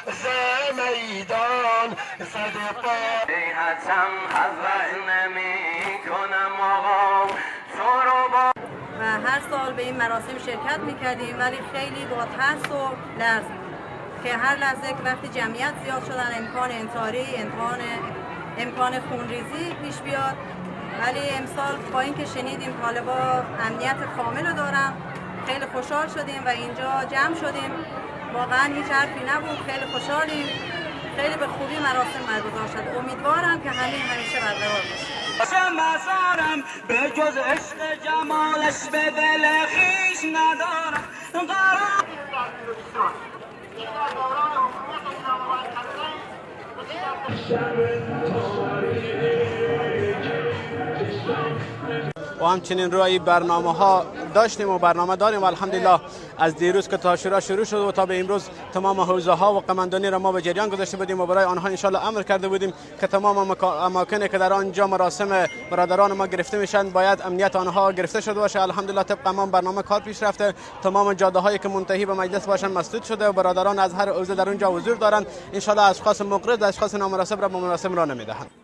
ز میدان زد پا حتم حوض نمی کنم آقا تو رو با و هر سال به این مراسم شرکت میکردیم، ولی خیلی با ترس و لرز که هر لحظه که وقتی جمعیت زیاد شدن امکان انتحاری، امکان خونریزی پیش بیاد. ولی امسال با اینکه شنیدیم طالبا امنیت کامل رو دارن خیلی خوشحال شدیم و اینجا جمع شدیم. واقعا هیچ حرفی نبود، خیلی خوشحالیم، خیلی به خوبی مراسم برگزار شد. امیدوارم که همیشه برقرار باشه. مزارم به جز عشق جمالش به دل خویش ندارم و همچنین روی برنامه ها داشتیم و برنامه داریم و الحمدلله از دیروز که تاشورا شروع شد و تا به امروز تمام حوزه ها و قماندانی را ما به جریان گذاشته بودیم و برای آنها ان شاء الله امر کرده بودیم که تمام اماکنی که در آنجا مراسم برادران ما گرفته میشن باید امنیت آنها گرفته شده باشه. الحمدلله طبق تمام برنامه کار پیش رفته. تمام جاده هایی که منتهی به مجلس باشن مسدود شده و برادران از هر عضو در اونجا حضور دارند. ان شاء الله اشخاص مقرض اشخاص نامناسب را به مراسم را نمیدهند.